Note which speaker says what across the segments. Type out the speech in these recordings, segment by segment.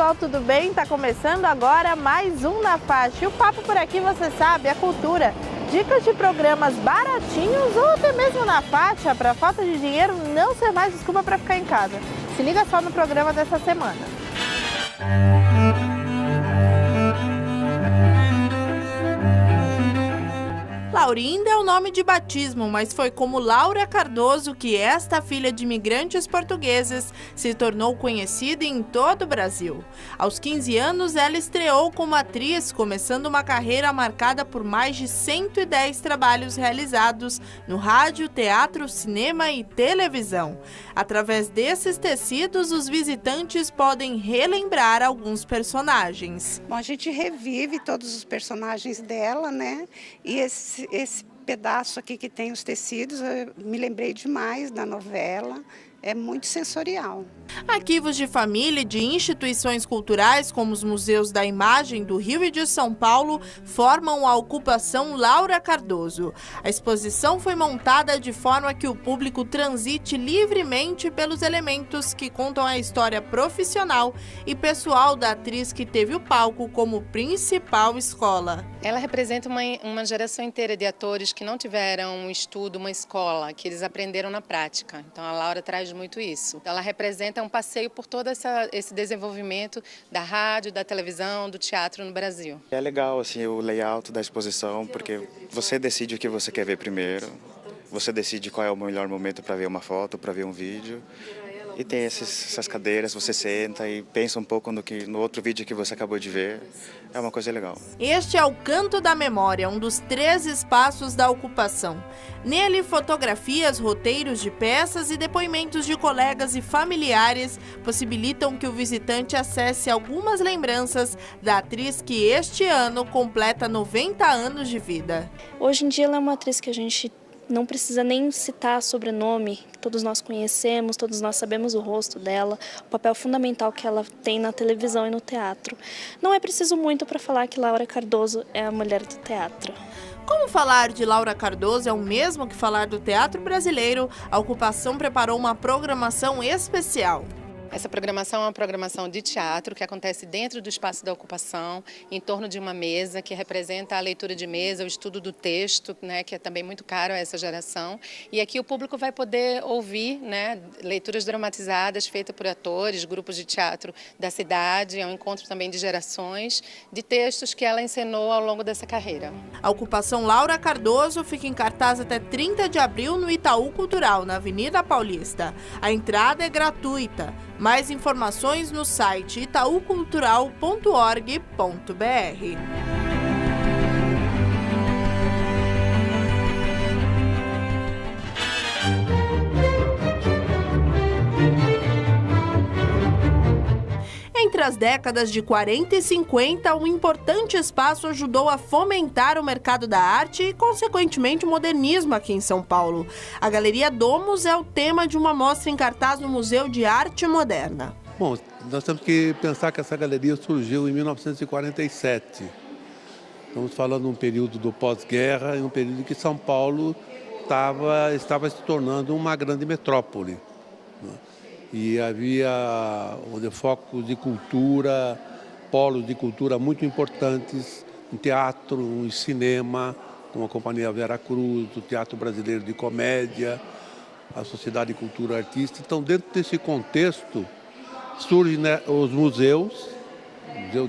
Speaker 1: pessoal, tudo bem? Tá começando agora mais um Na Faixa. E o papo por aqui, você sabe, é cultura. Dicas de programas baratinhos ou até mesmo na faixa, para falta de dinheiro não ser mais desculpa para ficar em casa. Se liga só no programa dessa semana. Laurinda é o nome de batismo, mas foi como Laura Cardoso que esta filha de imigrantes portugueses se tornou conhecida em todo o Brasil. Aos 15 anos, ela estreou como atriz, começando uma carreira marcada por mais de 110 trabalhos realizados no rádio, teatro, cinema e televisão. Através desses tecidos, os visitantes podem relembrar alguns personagens.
Speaker 2: Bom, a gente revive todos os personagens dela, né? E esse pedaço aqui que tem os tecidos, eu me lembrei demais da novela. É muito sensorial.
Speaker 1: Arquivos de família e de instituições culturais, como os Museus da Imagem do Rio e de São Paulo, formam a ocupação Laura Cardoso. A exposição foi montada de forma que o público transite livremente pelos elementos que contam a história profissional e pessoal da atriz que teve o palco como principal escola.
Speaker 3: Ela representa uma geração inteira de atores que não tiveram um estudo, uma escola, que eles aprenderam na prática. Então a Laura traz muito isso. Ela representa um passeio por todo esse desenvolvimento da rádio, da televisão, do teatro no Brasil.
Speaker 4: É legal assim, o layout da exposição, porque você decide o que você quer ver primeiro, você decide qual é o melhor momento para ver uma foto, para ver um vídeo. E tem essas cadeiras, você senta e pensa um pouco no outro vídeo que você acabou de ver. É uma coisa legal.
Speaker 1: Este é o Canto da Memória, um dos 3 espaços da ocupação. Nele, fotografias, roteiros de peças e depoimentos de colegas e familiares possibilitam que o visitante acesse algumas lembranças da atriz que este ano completa 90 anos de vida.
Speaker 5: Hoje em dia ela é uma atriz que a gente não precisa nem citar sobrenome, todos nós conhecemos, todos nós sabemos o rosto dela, o papel fundamental que ela tem na televisão e no teatro. Não é preciso muito para falar que Laura Cardoso é a mulher do teatro.
Speaker 1: Como falar de Laura Cardoso é o mesmo que falar do teatro brasileiro, a ocupação preparou uma programação especial.
Speaker 3: Essa programação é uma programação de teatro que acontece dentro do espaço da ocupação, em torno de uma mesa que representa a leitura de mesa, o estudo do texto, né, que é também muito caro a essa geração. E aqui o público vai poder ouvir, né, leituras dramatizadas feitas por atores, grupos de teatro da cidade, é um encontro também de gerações, de textos que ela encenou ao longo dessa carreira.
Speaker 1: A ocupação Laura Cardoso fica em cartaz até 30 de abril no Itaú Cultural, na Avenida Paulista. A entrada é gratuita. Mais informações no site itaucultural.org.br. Entre as décadas de 40 e 50, um importante espaço ajudou a fomentar o mercado da arte e, consequentemente, o modernismo aqui em São Paulo. A Galeria Domus é o tema de uma mostra em cartaz no Museu de Arte Moderna.
Speaker 6: Bom, nós temos que pensar que essa galeria surgiu em 1947. Estamos falando de um período do pós-guerra e um período em que São Paulo estava se tornando uma grande metrópole, né? E havia focos de cultura, polos de cultura muito importantes, um teatro, um cinema, como a Companhia Vera Cruz, o Teatro Brasileiro de Comédia, a Sociedade de Cultura Artística. Então, dentro desse contexto, surgem, né, os museus, o Museu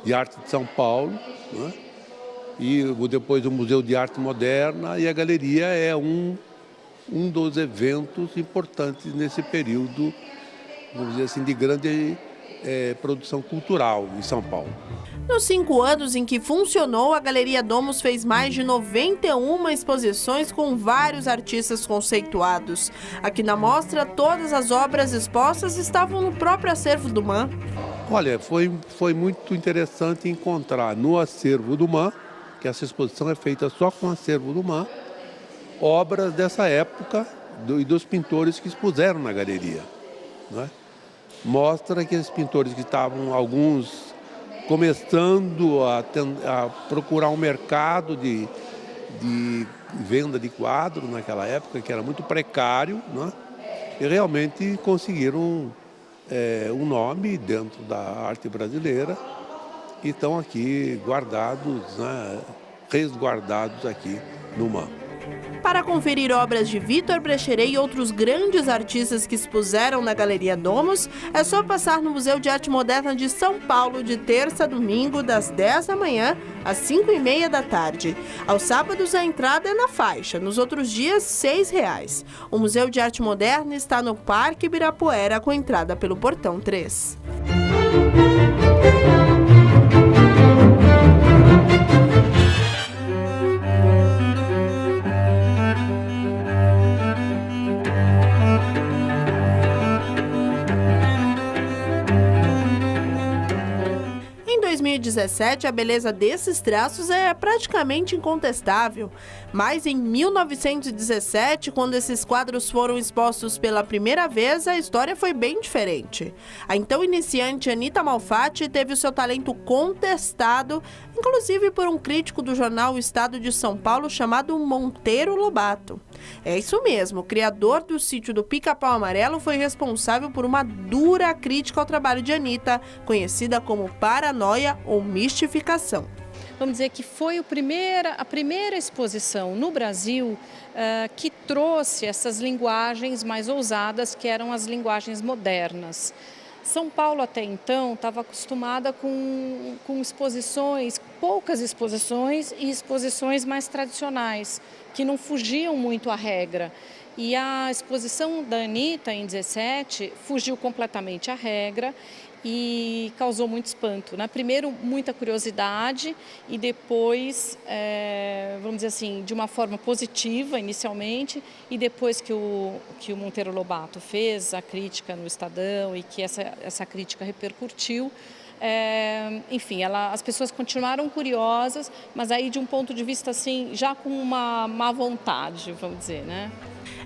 Speaker 6: de Arte de São Paulo, né? E depois o Museu de Arte Moderna, e a galeria é um dos eventos importantes nesse período, vamos dizer assim, de grande produção cultural em São Paulo.
Speaker 1: Nos 5 anos em que funcionou, a Galeria Domus fez mais de 91 exposições com vários artistas conceituados. Aqui na mostra, todas as obras expostas estavam no próprio acervo do MAM.
Speaker 6: Olha, foi muito interessante encontrar no acervo do MAM, que essa exposição é feita só com o acervo do MAM, obras dessa época e dos pintores que expuseram na galeria, né? Mostra que esses pintores que estavam, alguns começando a procurar um mercado de venda de quadro naquela época, que era muito precário, né? E realmente conseguiram um nome dentro da arte brasileira e estão aqui guardados, né, resguardados aqui no MAM.
Speaker 1: Para conferir obras de Vítor Brecheret e outros grandes artistas que expuseram na Galeria Domus, é só passar no Museu de Arte Moderna de São Paulo de terça a domingo, das 10 da manhã às 5h30 da tarde. Aos sábados a entrada é na faixa, nos outros dias R$ 6,00. O Museu de Arte Moderna está no Parque Ibirapuera, com entrada pelo Portão 3. Em 2017, a beleza desses traços é praticamente incontestável, mas em 1917, quando esses quadros foram expostos pela primeira vez, a história foi bem diferente. A então iniciante Anita Malfatti teve o seu talento contestado, inclusive por um crítico do jornal O Estado de São Paulo chamado Monteiro Lobato. É isso mesmo, o criador do sítio do Pica-Pau Amarelo foi responsável por uma dura crítica ao trabalho de Anita, conhecida como paranoia ou mistificação.
Speaker 7: Vamos dizer que foi a primeira exposição no Brasil que trouxe essas linguagens mais ousadas, que eram as linguagens modernas. São Paulo até então estava acostumada com exposições, poucas exposições e exposições mais tradicionais, que não fugiam muito à regra. E a exposição da Anita, em 17, fugiu completamente à regra e causou muito espanto, né? Primeiro, muita curiosidade e depois, vamos dizer assim, de uma forma positiva inicialmente, e depois que o Monteiro Lobato fez a crítica no Estadão e que essa crítica repercutiu, enfim, as pessoas continuaram curiosas, mas aí de um ponto de vista assim, já com uma má vontade, vamos dizer, né?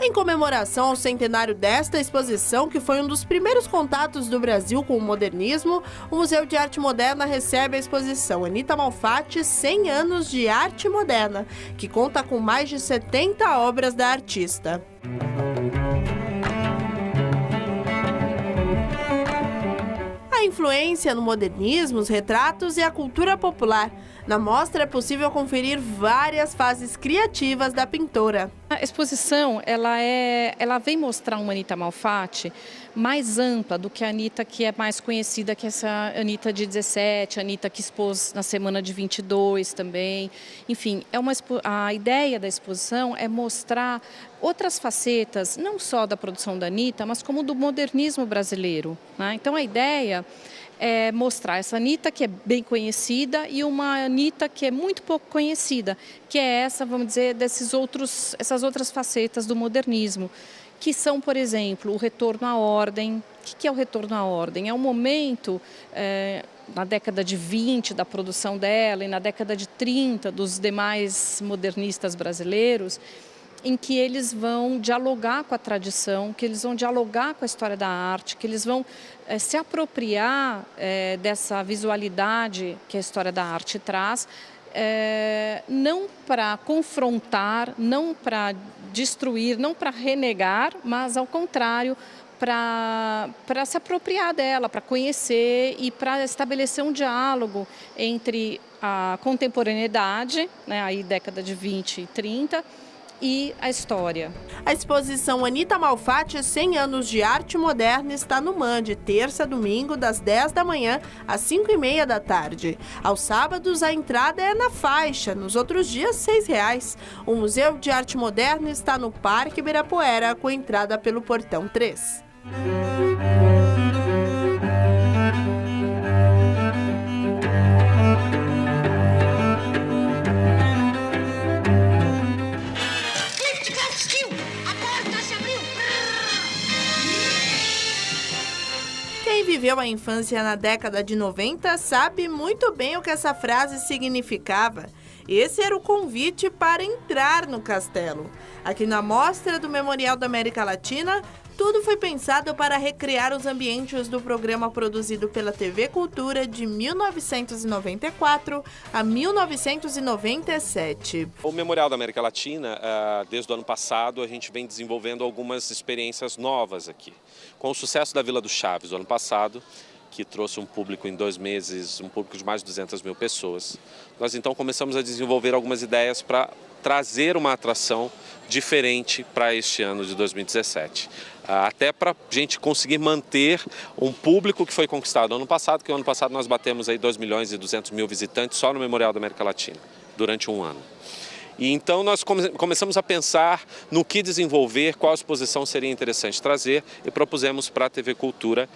Speaker 1: Em comemoração ao centenário desta exposição, que foi um dos primeiros contatos do Brasil com o modernismo, o Museu de Arte Moderna recebe a exposição Anita Malfatti 100 anos de arte moderna, que conta com mais de 70 obras da artista. A influência no modernismo, os retratos e a cultura popular. Na mostra é possível conferir várias fases criativas da pintora.
Speaker 7: A exposição ela vem mostrar uma Anita Malfatti mais ampla do que a Anita que é mais conhecida, que é essa Anita de 17, a Anita que expôs na semana de 22 também. Enfim, a ideia da exposição é mostrar outras facetas, não só da produção da Anita, mas como do modernismo brasileiro, né? Então a ideia é mostrar essa Anita que é bem conhecida e uma Anita que é muito pouco conhecida, que é essa, vamos dizer, essas outras facetas do modernismo, que são, por exemplo, o retorno à ordem. O que é o retorno à ordem? É um momento, na década de 20 da produção dela e na década de 30 dos demais modernistas brasileiros, em que eles vão dialogar com a tradição, que eles vão dialogar com a história da arte, que eles vão se apropriar dessa visualidade que a história da arte traz, não para confrontar, não para destruir, não para renegar, mas ao contrário, para se apropriar dela, para conhecer e para estabelecer um diálogo entre a contemporaneidade, né, aí década de 20 e 30, e a história.
Speaker 1: A exposição Anita Malfatti 100 anos de arte moderna está no MAM, de terça a domingo, das 10 da manhã às 5h30 da tarde. Aos sábados, a entrada é na faixa, nos outros dias R$ 6,00. O Museu de Arte Moderna está no Parque Ibirapuera, com entrada pelo Portão 3. Quem viveu a infância na década de 90 sabe muito bem o que essa frase significava. Esse era o convite para entrar no castelo. Aqui na Mostra do Memorial da América Latina, Tudo foi pensado para recriar os ambientes do programa produzido pela TV Cultura de 1994 a 1997.
Speaker 8: O Memorial da América Latina, desde o ano passado, a gente vem desenvolvendo algumas experiências novas aqui. Com o sucesso da Vila do Chaves do ano passado, que trouxe um público em 2 meses, um público de mais de 200 mil pessoas, nós então começamos a desenvolver algumas ideias para trazer uma atração diferente para este ano de 2017. Até para a gente conseguir manter um público que foi conquistado ano passado, que o ano passado nós batemos aí 2.200.000 visitantes só no Memorial da América Latina, durante um ano. E então nós começamos a pensar no que desenvolver, qual exposição seria interessante trazer e propusemos para a TV Cultura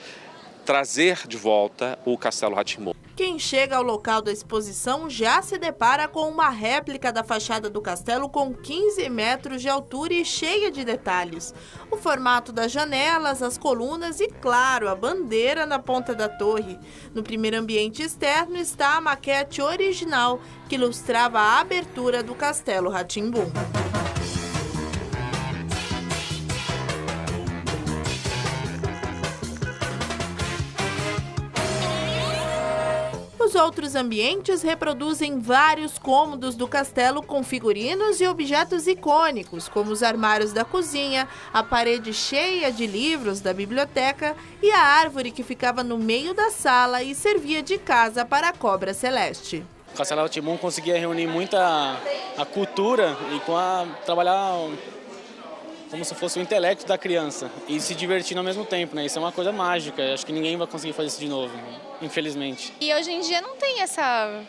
Speaker 8: trazer de volta o Castelo Rá-Tim-Bum.
Speaker 1: Quem chega ao local da exposição já se depara com uma réplica da fachada do castelo com 15 metros de altura e cheia de detalhes. O formato das janelas, as colunas e, claro, a bandeira na ponta da torre. No primeiro ambiente externo está a maquete original, que ilustrava a abertura do Castelo Rá-Tim-Bum. Os outros ambientes reproduzem vários cômodos do castelo com figurinos e objetos icônicos, como os armários da cozinha, a parede cheia de livros da biblioteca e a árvore que ficava no meio da sala e servia de casa para a Cobra Celeste.
Speaker 9: O Castelo Rá-Tim-Bum conseguia reunir muita a cultura e trabalhar como se fosse o intelecto da criança e se divertir ao mesmo tempo, né? Isso é uma coisa mágica, acho que ninguém vai conseguir fazer isso de novo, infelizmente.
Speaker 10: E hoje em dia não tem essa...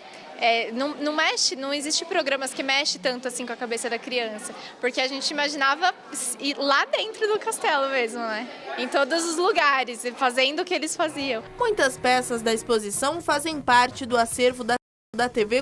Speaker 10: não existe programas que mexem tanto assim com a cabeça da criança, porque a gente imaginava ir lá dentro do castelo mesmo, né? Em todos os lugares, fazendo o que eles faziam.
Speaker 1: Muitas peças da exposição fazem parte do acervo da TV